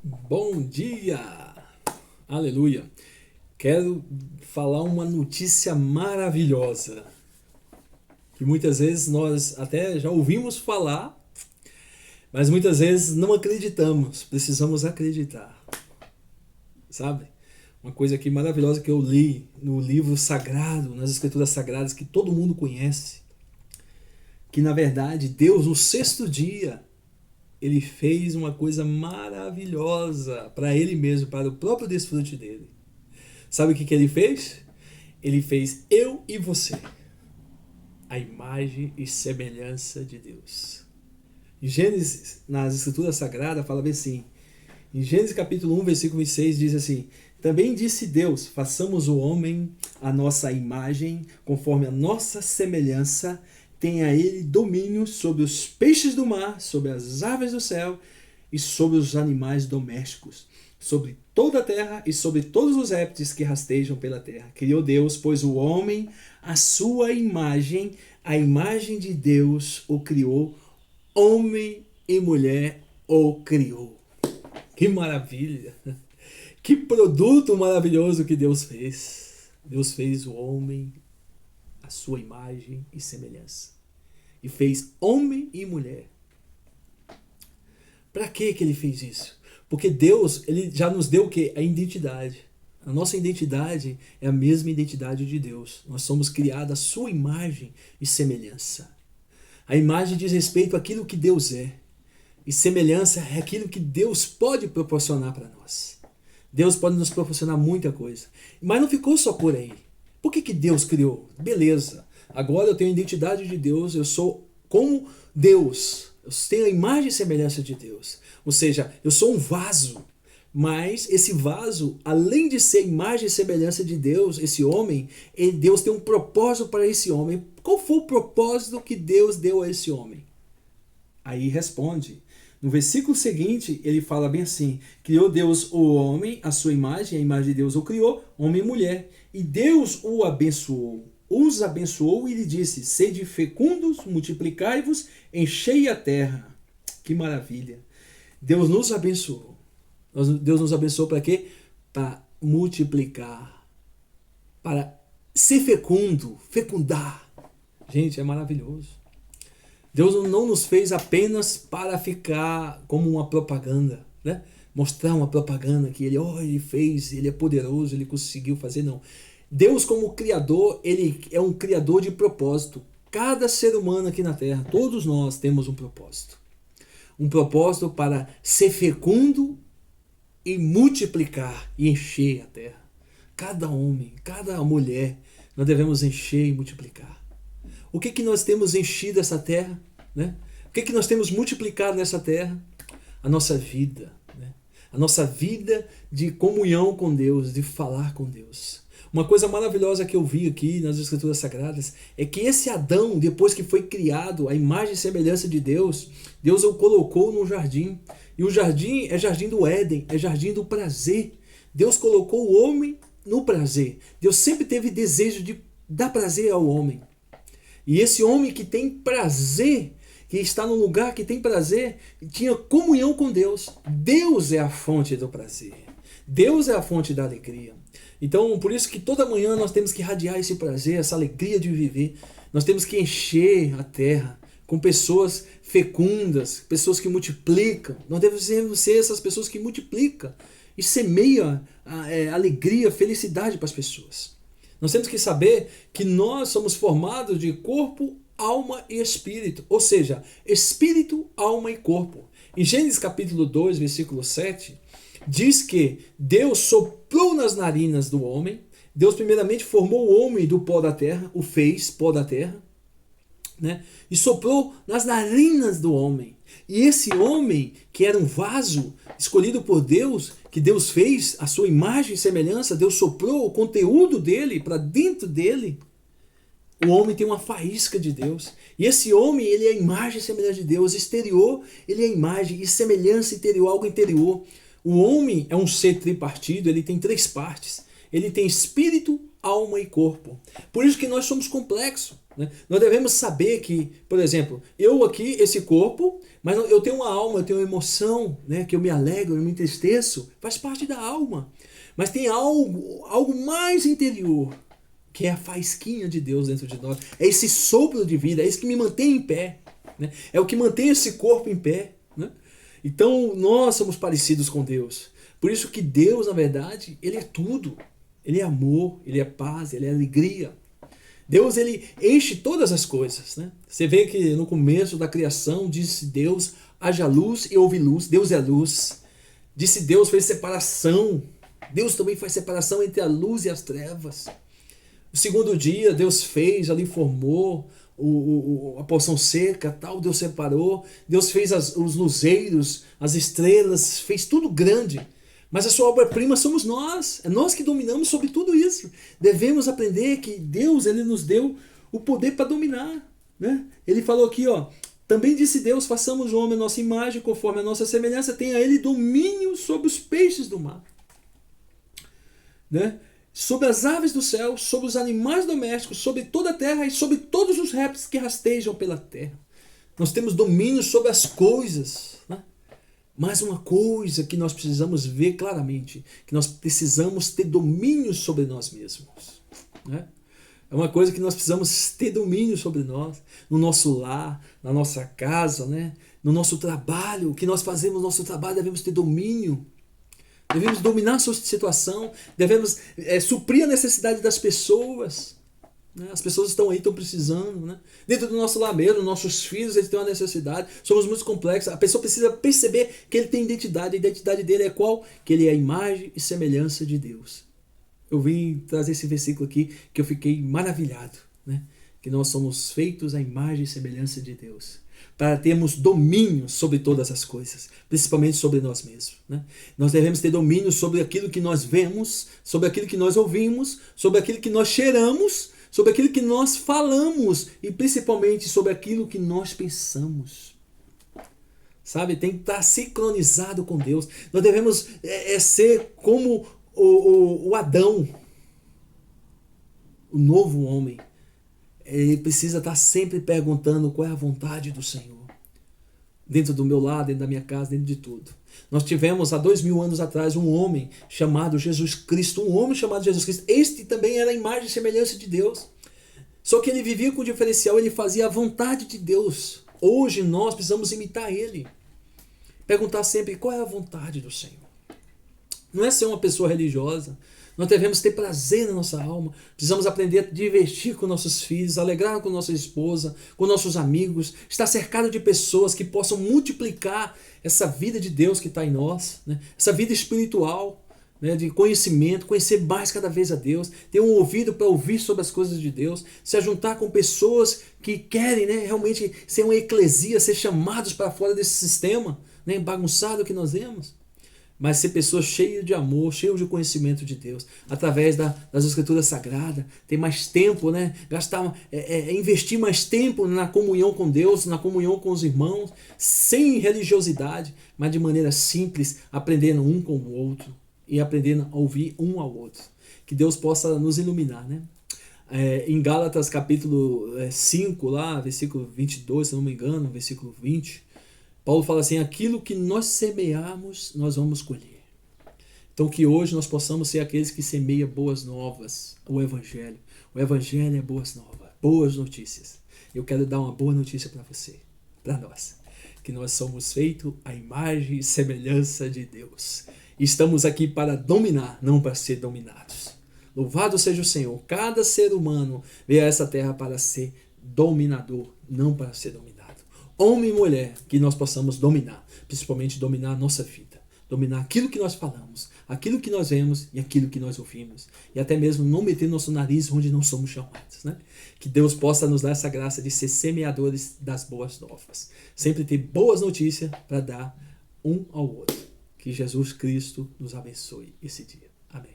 Bom dia! Aleluia! Quero falar uma notícia maravilhosa que muitas vezes nós até já ouvimos falar, mas muitas vezes não acreditamos. Precisamos acreditar, sabe? Uma coisa aqui maravilhosa que eu li no livro sagrado, nas escrituras sagradas que todo mundo conhece, que na verdade Deus no sexto dia ele fez uma coisa maravilhosa para ele mesmo, para o próprio desfrute dele. Sabe o que ele fez? Ele fez eu e você, a imagem e semelhança de Deus. Em Gênesis, nas escrituras sagradas, fala bem assim, em Gênesis capítulo 1, versículo 26, diz assim: também disse Deus, façamos o homem a nossa imagem, conforme a nossa semelhança, tenha ele domínio sobre os peixes do mar, sobre as aves do céu e sobre os animais domésticos, sobre toda a terra e sobre todos os répteis que rastejam pela terra. Criou Deus, pois o homem, a sua imagem, a imagem de Deus o criou, homem e mulher o criou. Que maravilha! Que produto maravilhoso que Deus fez. Deus fez o homem a sua imagem e semelhança. E fez homem e mulher. Para que ele fez isso? Porque Deus ele já nos deu o quê? A identidade. A nossa identidade é a mesma identidade de Deus. Nós somos criados à sua imagem e semelhança. A imagem diz respeito àquilo que Deus é. E semelhança é aquilo que Deus pode proporcionar para nós. Deus pode nos proporcionar muita coisa. Mas não ficou só por aí. Por que Deus criou? Beleza. Agora eu tenho a identidade de Deus, eu sou como Deus. Eu tenho a imagem e semelhança de Deus. Ou seja, eu sou um vaso. Mas esse vaso, além de ser imagem e semelhança de Deus, esse homem, Deus tem um propósito para esse homem. Qual foi o propósito que Deus deu a esse homem? Aí responde. No versículo seguinte, ele fala bem assim: criou Deus o homem, a sua imagem, a imagem de Deus o criou, homem e mulher. E Deus os abençoou e lhe disse: sede fecundos, multiplicai-vos, enchei a terra. Que maravilha! Deus nos abençoou. Deus nos abençoou para quê? Para multiplicar, para ser fecundo, fecundar. Gente, é maravilhoso. Deus não nos fez apenas para ficar como uma propaganda, né? Mostrar uma propaganda que ele fez, ele é poderoso, ele conseguiu fazer, não. Deus como criador, ele é um criador de propósito. Cada ser humano aqui na Terra, todos nós temos um propósito. Um propósito para ser fecundo e multiplicar e encher a Terra. Cada homem, cada mulher, nós devemos encher e multiplicar. O que nós temos enchido essa terra? Né? O que nós temos multiplicado nessa terra? A nossa vida. Né? A nossa vida de comunhão com Deus, de falar com Deus. Uma coisa maravilhosa que eu vi aqui nas Escrituras Sagradas é que esse Adão, depois que foi criado, a imagem e semelhança de Deus, Deus o colocou num jardim. E o jardim é jardim do Éden, é jardim do prazer. Deus colocou o homem no prazer. Deus sempre teve desejo de dar prazer ao homem. E esse homem que tem prazer, que está num lugar que tem prazer, tinha comunhão com Deus. Deus é a fonte do prazer. Deus é a fonte da alegria. Então, por isso que toda manhã nós temos que irradiar esse prazer, essa alegria de viver. Nós temos que encher a terra com pessoas fecundas, pessoas que multiplicam. Nós devemos ser essas pessoas que multiplicam e semeiam alegria, felicidade para as pessoas. Nós temos que saber que nós somos formados de corpo, alma e espírito. Ou seja, espírito, alma e corpo. Em Gênesis capítulo 2, versículo 7, diz que Deus soprou nas narinas do homem. Deus primeiramente formou o homem do pó da terra, o fez pó da terra, né? E soprou nas narinas do homem. E esse homem, que era um vaso escolhido por Deus, que Deus fez a sua imagem e semelhança, Deus soprou o conteúdo dele para dentro dele. O homem tem uma faísca de Deus. E esse homem, ele é a imagem e semelhança de Deus. Exterior, ele é a imagem e semelhança interior, algo interior. O homem é um ser tripartido, ele tem três partes. Ele tem espírito, alma e corpo. Por isso que nós somos complexos. Né? Nós devemos saber que, por exemplo, eu aqui, esse corpo, mas eu tenho uma alma, eu tenho uma emoção, né? Que eu me alegro, eu me entristeço, faz parte da alma. Mas tem algo mais interior, que é a faísquinha de Deus dentro de nós. É esse sopro de vida, é isso que me mantém em pé. Né? É o que mantém esse corpo em pé. Né? Então nós somos parecidos com Deus. Por isso que Deus, na verdade, Ele é tudo. Ele é amor, Ele é paz, Ele é alegria. Deus, Ele enche todas as coisas. Né? Você vê que no começo da criação disse Deus, haja luz e houve luz. Deus é luz. Disse Deus, fez separação. Deus também faz separação entre a luz e as trevas. O segundo dia, Deus fez, ali formou a porção seca, tal, Deus separou. Deus fez os luzeiros, as estrelas, fez tudo grande. Mas a sua obra-prima somos nós. É nós que dominamos sobre tudo isso. Devemos aprender que Deus, Ele nos deu o poder para dominar. Né? Ele falou aqui, ó, também disse Deus, façamos o homem a nossa imagem, conforme a nossa semelhança, tenha Ele domínio sobre os peixes do mar. Né? Sobre as aves do céu, sobre os animais domésticos, sobre toda a terra e sobre todos os répteis que rastejam pela terra. Nós temos domínio sobre as coisas. Né? Mas uma coisa que nós precisamos ver claramente, que nós precisamos ter domínio sobre nós mesmos. Né? É uma coisa que nós precisamos ter domínio sobre nós, no nosso lar, na nossa casa, né? No nosso trabalho, o que nós fazemos no nosso trabalho, devemos ter domínio. Devemos dominar a sua situação, devemos suprir a necessidade das pessoas. Né? As pessoas estão aí, estão precisando. Né? Dentro do nosso lar mesmo, nossos filhos, eles têm uma necessidade. Somos muito complexos. A pessoa precisa perceber que ele tem identidade. A identidade dele é qual? Que ele é a imagem e semelhança de Deus. Eu vim trazer esse versículo aqui que eu fiquei maravilhado. Né? Que nós somos feitos à imagem e semelhança de Deus. Para termos domínio sobre todas as coisas, principalmente sobre nós mesmos. Né? Nós devemos ter domínio sobre aquilo que nós vemos, sobre aquilo que nós ouvimos, sobre aquilo que nós cheiramos, sobre aquilo que nós falamos e principalmente sobre aquilo que nós pensamos. Sabe? Tem que estar sincronizado com Deus. Nós devemos ser como o Adão, o novo homem. Ele precisa estar sempre perguntando qual é a vontade do Senhor. Dentro do meu lar, dentro da minha casa, dentro de tudo. Nós tivemos há 2000 anos atrás um homem chamado Jesus Cristo. Um homem chamado Jesus Cristo. Este também era a imagem e semelhança de Deus. Só que ele vivia com diferencial, ele fazia a vontade de Deus. Hoje nós precisamos imitar ele. Perguntar sempre qual é a vontade do Senhor. Não é ser uma pessoa religiosa. Nós devemos ter prazer na nossa alma. Precisamos aprender a divertir com nossos filhos, alegrar com nossa esposa, com nossos amigos, estar cercado de pessoas que possam multiplicar essa vida de Deus que está em nós, né? Essa vida espiritual, né? De conhecimento, conhecer mais cada vez a Deus, ter um ouvido para ouvir sobre as coisas de Deus, se ajuntar com pessoas que querem, né, realmente ser uma eclesia, ser chamados para fora desse sistema, né, bagunçado que nós vemos. Mas ser pessoas cheias de amor, cheias de conhecimento de Deus, através das Escrituras Sagradas, ter mais tempo, né? Investir mais tempo na comunhão com Deus, na comunhão com os irmãos, sem religiosidade, mas de maneira simples, aprendendo um com o outro e aprendendo a ouvir um ao outro. Que Deus possa nos iluminar, né? Em Gálatas capítulo 5, lá, versículo 22, se não me engano, versículo 20, Paulo fala assim, aquilo que nós semearmos, nós vamos colher. Então que hoje nós possamos ser aqueles que semeiam boas novas, o Evangelho. O Evangelho é boas novas, boas notícias. Eu quero dar uma boa notícia para você, para nós. Que nós somos feitos à imagem e semelhança de Deus. E estamos aqui para dominar, não para ser dominados. Louvado seja o Senhor. Cada ser humano veio a essa terra para ser dominador, não para ser dominado. Homem e mulher, que nós possamos dominar, principalmente dominar a nossa vida, dominar aquilo que nós falamos, aquilo que nós vemos e aquilo que nós ouvimos, e até mesmo não meter nosso nariz onde não somos chamados, né? Que Deus possa nos dar essa graça de ser semeadores das boas novas, sempre ter boas notícias para dar um ao outro. Que Jesus Cristo nos abençoe esse dia. Amém.